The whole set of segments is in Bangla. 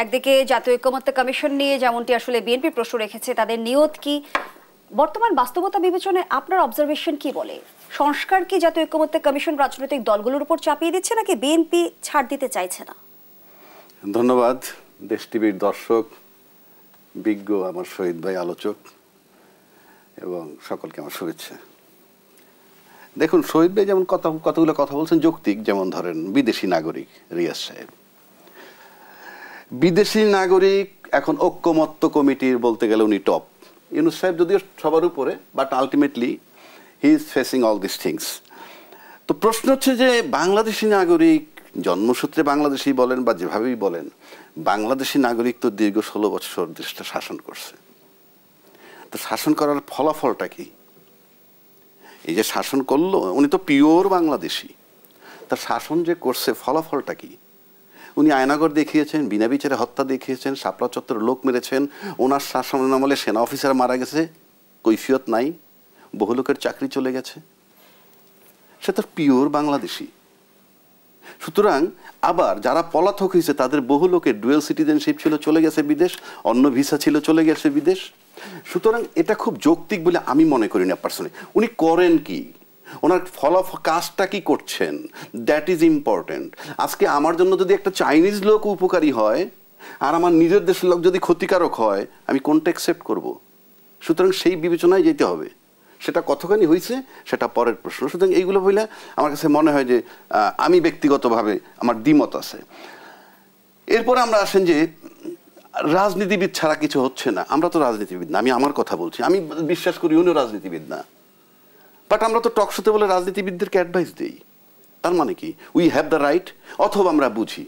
একদিকে জাতীয় ঐকমত্য কমিশন নিয়ে যেমনটি আসলে বিএনপি প্রশ্ন রেখেছে, তাদের নিয়ত কি, বর্তমান বাস্তবতা বিবেচনায় আপনার অবজারভেশন কি বলে? সংস্কার কি জাতীয় ঐকমত্য কমিশন রাজনৈতিক দলগুলোর উপর চাপিয়ে দিচ্ছে, নাকি বিএনপি ছাড় দিতে চাইছে না? ধন্যবাদ দেশ টিভির দর্শক, বিজ্ঞ আমার শহীদ ভাই আলোচক এবং সকলকে আমার শুভেচ্ছা। দেখুন, শহীদ ভাই যেমন কতগুলো কথা বলছেন যৌক্তিক, যেমন ধরেন বিদেশি নাগরিক, রিয়াজ সাহেব বিদেশি নাগরিক এখন ঐকমত্য কমিটির বলতে গেলে উনি টপ। ইউনূস সাহেব যদিও সবার উপরে, but ultimately he is facing all this things. তো প্রশ্ন হচ্ছে যে বাংলাদেশি নাগরিক, জন্মসূত্রে বাংলাদেশি বলেন বা যেভাবেই বলেন, বাংলাদেশি নাগরিক তো দীর্ঘ 16 বছর দেশটা শাসন করছে। তো শাসন করার ফলাফলটা কি? এই যে শাসন করলো, উনি তো পিওর বাংলাদেশি, তার শাসন যে করছে ফলাফলটা কি? উনি আয়নাগর দেখিয়েছেন, বিনা বিচারে হত্যা দেখিয়েছেন, শাপলা চত্বরে লোক মেরেছেন, ওনার শাসন আমলে সেনা অফিসার মারা গেছে, কৈফিয়ত নাই, বহু লোকের চাকরি চলে গেছে। সে তো পিওর বাংলাদেশি। সুতরাং আবার যারা পলাতক হয়েছে তাদের বহু লোকের ডুয়েল সিটিজেনশিপ ছিল, চলে গেছে বিদেশ, অন্য ভিসা ছিল, চলে গেছে বিদেশ। সুতরাং এটা খুব যৌক্তিক বলে আমি মনে করি না পার্সোনালি। উনি করেন কি, ওনার কাজটা কি করছেন, দ্যাট ইজ ইম্পর্টেন্ট। আজকে আমার জন্য যদি একটা চাইনিজ লোক উপকারী হয় আর আমার নিজের দেশের লোক যদি ক্ষতিকারক হয়, আমি কোনটা অ্যাকসেপ্ট করব? সুতরাং সেই বিবেচনায় যেতে হবে। সেটা কতখানি হয়েছে সেটা পরের প্রশ্ন। সুতরাং এইগুলো বলে আমার কাছে মনে হয় যে আমি ব্যক্তিগতভাবে আমার দ্বিমত আছে। এরপরে আমরা আসেন যে রাজনীতিবিদ ছাড়া কিছু হচ্ছে না। আমরা তো রাজনীতিবিদ না, আমি আমার কথা বলছি, আমি বিশ্বাস করি উনিও রাজনীতিবিদ না, বাট আমরা তো টক শোতে বলে রাজনীতিবিদদেরকে অ্যাডভাইস দিই। তার মানে কি উই হ্যাভ দ্য রাইট? অথবা আমরা বুঝি,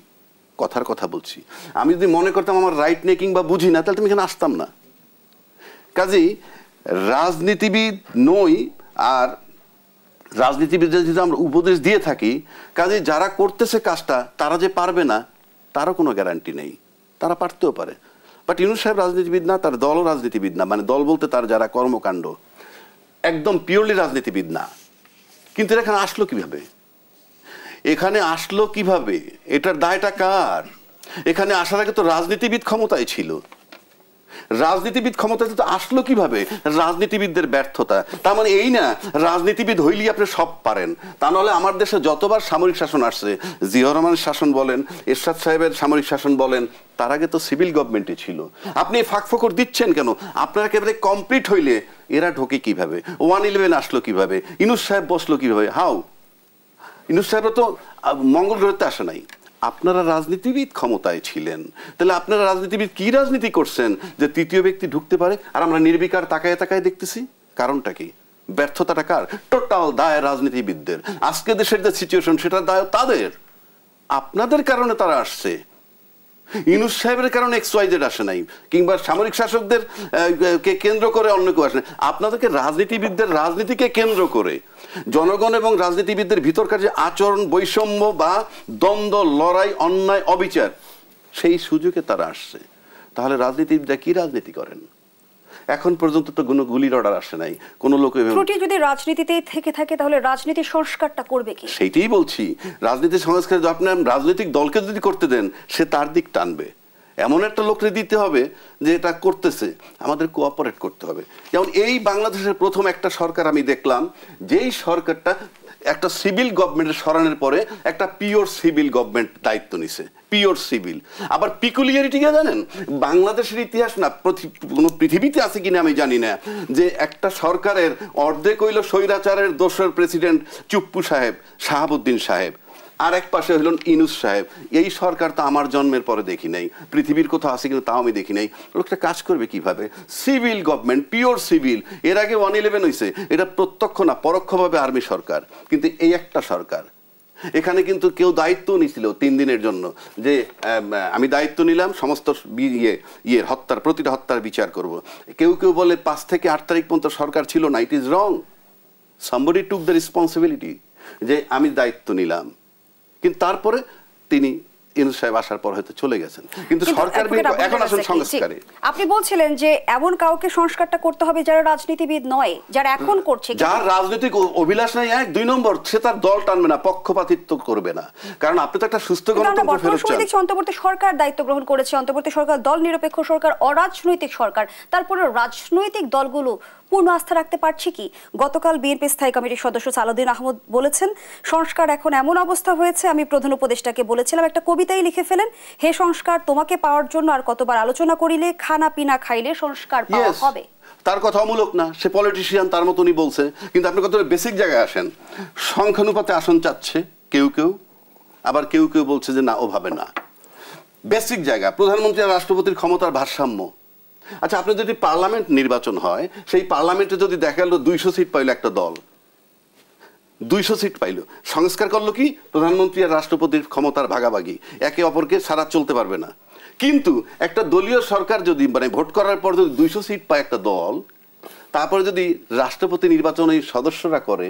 কথার কথা বলছি। আমি যদি মনে করতাম আমার রাইট নেই কিংবা বুঝি না, তাহলে তুমি এখানে আসতাম না। কাজেই রাজনীতিবিদ নই, আর রাজনীতিবিদদের যদি আমরা উপদেশ দিয়ে থাকি, কাজেই যারা করতেছে কাজটা তারা যে পারবে না তারও কোনো গ্যারান্টি নেই, তারা পারতেও পারে। বাট ইউনূস সাহেব রাজনীতিবিদ না, তার দলও রাজনীতিবিদ না, মানে দল বলতে তার যারা কর্মকাণ্ড একদম পিওরলি রাজনীতিবিদ না। কিন্তু এখানে আসলো কিভাবে? এখানে আসলো কিভাবে? এটার দায়টা কার? এখানে আসার আগে তো রাজনীতিবিদ ক্ষমতায় ছিল। রাজনীতিবিদ ক্ষমতায় তো আসলো কিভাবে? রাজনীতিবিদদের ব্যর্থতা। তার মানে এই না রাজনীতিবিদ হইলেই আপনি সব পারেন, তা নাহলে আমার দেশে যতবার সামরিক শাসন আসছে, জিয়াউর রহমানের শাসন বলেন, এরশাদ সাহেবের সামরিক শাসন বলেন, তার আগে তো সিভিল গভর্নমেন্টই ছিল। আপনি ফাঁকফোকর দিচ্ছেন কেন? আপনারা একেবারে কমপ্লিট হইলে এরা ঢোকে কিভাবে? 111 আসলো কিভাবে? ইউনূস সাহেব বসলো কিভাবে? হাউ? ইউনূস সাহেবরা তো মঙ্গল গ্রহতে আসে নাই। আপনারা রাজনীতিবিদ ক্ষমতায় ছিলেন, তাহলে আপনারা রাজনীতিবিদ কি রাজনীতি করছেন যে তৃতীয় ব্যক্তি ঢুকতে পারে আর আমরা নির্বিকার তাকায় তাকায় দেখতেছি? কারণটা কি? ব্যর্থতাটা কার? টোটাল দায় রাজনীতিবিদদের। আজকে দেশের যে সিচুয়েশন সেটার দায় তাদের। আপনাদের কারণে তারা আসছে, ইউনূস সাহেবের কারণে XYZ আসে নাই, কিংবা সামরিক শাসকদের কে কেন্দ্র করে অন্য কেউ আসে নাই। আপনাদেরকে রাজনীতিবিদদের রাজনীতিকে কেন্দ্র করে জনগণ এবং রাজনীতিবিদদের ভিতরকার যে আচরণ বৈষম্য বা দ্বন্দ্ব, লড়াই, অন্যায়, অবিচার, সেই সুযোগে তারা আসছে। তাহলে রাজনীতিবিদরা কি রাজনীতি করেন? এখন পর্যন্ত তো কোনো গুলির অর্ডার আসে নাই, কোনো লোক। ত্রুটি যদি রাজনীতিতে থেকে থাকে তাহলে রাজনীতির সংস্কারটা করবে কি? সেইটাই বলছি, রাজনীতির সংস্কার আপনার রাজনৈতিক দলকে যদি করতে দেন, সে তার দিক টানবে। এমন একটা লোককে দিতে হবে যে এটা করতেছে, আমাদের কোঅপারেট করতে হবে। যেমন এই বাংলাদেশের প্রথম একটা সরকার আমি দেখলাম, যেই সরকারটা একটা সিভিল গভর্নমেন্টের সরানোর পরে একটা পিওর সিভিল গভর্নমেন্ট দায়িত্ব নিছে, পিওর সিভিল। আবার পিকুলিয়ারিটি কে জানেন? বাংলাদেশের ইতিহাস না, কোনো পৃথিবীতে আছে কিনা আমি জানি না, যে একটা সরকারের অর্ধেক হইল স্বৈরাচারের দোসর প্রেসিডেন্ট চুপ্পু সাহেব, শাহাবুদ্দিন সাহেব, আর এক পাশে হইলেন ইউনূস সাহেব। এই সরকার তো আমার জন্মের পরে দেখি নাই, পৃথিবীর কোথাও আছে কিন্তু তাও আমি দেখি নাই। লোকটা কাজ করবে কিভাবে? Civil government, pure civil. এর আগে 111 হয়েছে, এটা প্রত্যক্ষ না পরোক্ষভাবে আর্মি সরকার। কিন্তু এই একটা সরকার, এখানে কিন্তু কেউ দায়িত্ব নিছিল 3 দিনের জন্য, যে আমি দায়িত্ব নিলাম সমস্ত হত্যার, প্রতিটা হত্যার বিচার করব। কেউ কেউ বলে 5 থেকে 8 তারিখ পর্যন্ত সরকার ছিল না। It is wrong. Somebody took the responsibility, যে আমি দায়িত্ব নিলাম। কিন্তু তারপরে তিনি ইউনূস সাহেব আসার পর হয়তো চলে গেছেন, কিন্তু সরকার এখন আসলে সংস্কারে আপনি বলছিলেন যে এমন কাউকে সংস্কারটা করতে হবে যারা রাজনীতিবিদ নয়, যারা এখন করছে, যার রাজনৈতিক অভিলাষ নাই, এক দুই নম্বর সে তার দল টানবে না, পক্ষপাতিত্ব করবে না, কারণ আপনি তো একটা সুস্থ গণতন্ত্র ফেরত চান। অন্তর্বর্তী সরকার দায়িত্ব গ্রহণ করেছে, অন্তর্বর্তী সরকার দল নিরপেক্ষ সরকার, অরাজনৈতিক সরকার, তারপরে রাজনৈতিক দলগুলো পূর্ণ আস্থা রাখতে পারছে কি? গতকাল বিএনপি স্থায়ী কমিটির সদস্য সালাউদ্দিন আহমদ বলেছেন, সংস্কার এখন এমন অবস্থা হয়েছে, আমি প্রধান উপদেষ্টাকে বলেছিলাম একটা কবিতাই লিখে ফেলেন, হে সংস্কার তোমাকে পাওয়ার জন্য আর কতবার আলোচনা করিলে, খানা পিনা খাইলে সংস্কার পাওয়া হবে। তার কথা অমূলক না, সে পলিটিশিয়ান, তার মতনই বলছে, কিন্তু আপনি কত বেসিক জায়গায় আসেন। সংখ্যানুপাতে আসন চাচ্ছে কেউ কেউ, আবার কেউ কেউ বলছে যে না, ওভাবে না। বেসিক জায়গা প্রধানমন্ত্রী আর রাষ্ট্রপতির ক্ষমতার ভারসাম্য। আচ্ছা, আপনি যদি পার্লামেন্ট নির্বাচন হয়, সেই পার্লামেন্টে যদি দেখা গেল 200 সিট পাইল একটা দল, 200 সিট পাইল, সংস্কার করলো কি? প্রধানমন্ত্রী আর রাষ্ট্রপতির ক্ষমতার ভাগাভাগি, একে অপরকে ছাড়া চলতে পারবে না। কিন্তু একটা দলীয় সরকার যদি মানে ভোট করার পর যদি 200 সিট পায় একটা দল, তারপরে যদি রাষ্ট্রপতি নির্বাচনে সদস্যরা করে,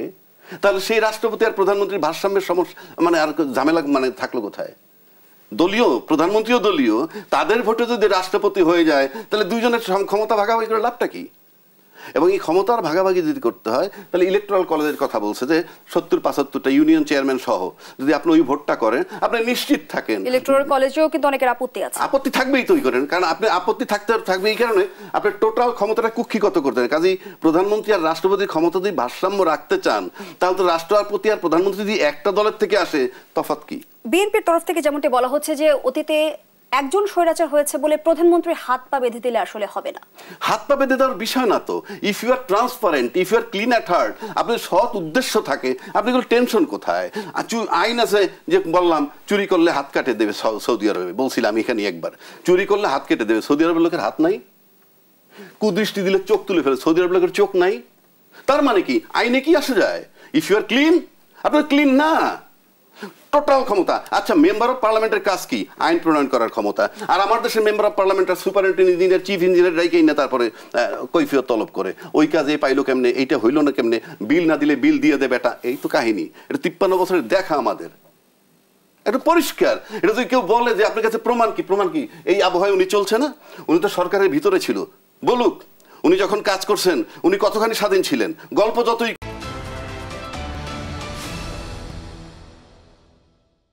তাহলে সেই রাষ্ট্রপতি আর প্রধানমন্ত্রীর ভারসাম্যের সমস্যা মানে আর ঝামেলা মানে থাকলো কোথায়? দলীয় প্রধানমন্ত্রীও দলীয়, তাদের ভোটে যদি রাষ্ট্রপতি হয়ে যায়, তাহলে দুইজনের ক্ষমতা ভাগাভাগি করে লাভটা কি? এবং এই ক্ষমতার ভাগাভাগি যদি করতে হয়, তাহলে ইলেকট্রাল কলেজের কথা বলছে যে 70-75টা ইউনিয়ন চেয়ারম্যান সহ যদি আপনি ওই ভোটটা করেন, আপনি নিশ্চিত থাকেন। ইলেকট্রাল কলেজেও কিন্তু অনেকের আপত্তি আছে। আপত্তি থাকবেই তো করেন, কারণ আপনি আপত্তি থাকবে এই কারণে আপনি টোটাল ক্ষমতাটা কুক্ষিগত করতে হবে। কাজেই প্রধানমন্ত্রী আর রাষ্ট্রপতির ক্ষমতা যদি ভারসাম্য রাখতে চান, তাহলে তো রাষ্ট্রপতি আর প্রধানমন্ত্রী যদি একটা দলের থেকে আসে, তফাৎ কি? বিএনপির তরফ থেকে যেমনটি বলা হচ্ছে যে অতীতে একজন স্বৈরাচার হয়েছে বলে প্রধানমন্ত্রীর হাত পা বেঁধে দিলে আসলে হবে না। হাত পা বেঁধে দেওয়ার বিষয় না তো। If you are transparent, if you are clean at heart, আপনার সৎ উদ্দেশ্য থাকে, আপনি কোনো টেনশন কোথায়? আইন আছে যে বললাম চুরি করলে হাত কাটে দেবে সৌদি আরবে, বলছিলাম এখানে একবার, চুরি করলে হাত কেটে দেবে। সৌদি আরবের লোকের হাত নাই, কুদৃষ্টি দিলে চোখ তুলে ফেলে। সৌদি আরবের লোকের চোখ নাই, তার মানে কি আইনে কি আসে যায়? ইফ ইউ আর ক্লিন, আপনার ক্লিন না, টোটাল ক্ষমতা। আচ্ছা, মেম্বার অফ পার্লামেন্টের কাজ কি? আইন প্রণয়ন করার ক্ষমতা। আর আমার দেশের মেম্বার অফ পার্লামেন্টের সুপারিনটেন্ডেন্ট ইঞ্জিনিয়ার, চিফ ইঞ্জিনিয়ার রাইকেই না তারপরে কৈফিয়ত তলব করে, ওই কাজে পাইলো কেমনে, এইটা হইলো না কেমনে, বিল না দিলে বিল দিয়ে দেবে, এটা এই তো কাহিনী। এটা 53 বছরের দেখা আমাদের, এটা পরিষ্কার। এটা যদি কেউ বলে যে আপনার কাছে প্রমাণ কি, প্রমাণ কি? এই আবহাওয়ায় উনি চলছে না, উনি তো সরকারের ভিতরে ছিল, বলুক উনি যখন কাজ করছেন উনি কতখানি স্বাধীন ছিলেন। গল্প যতই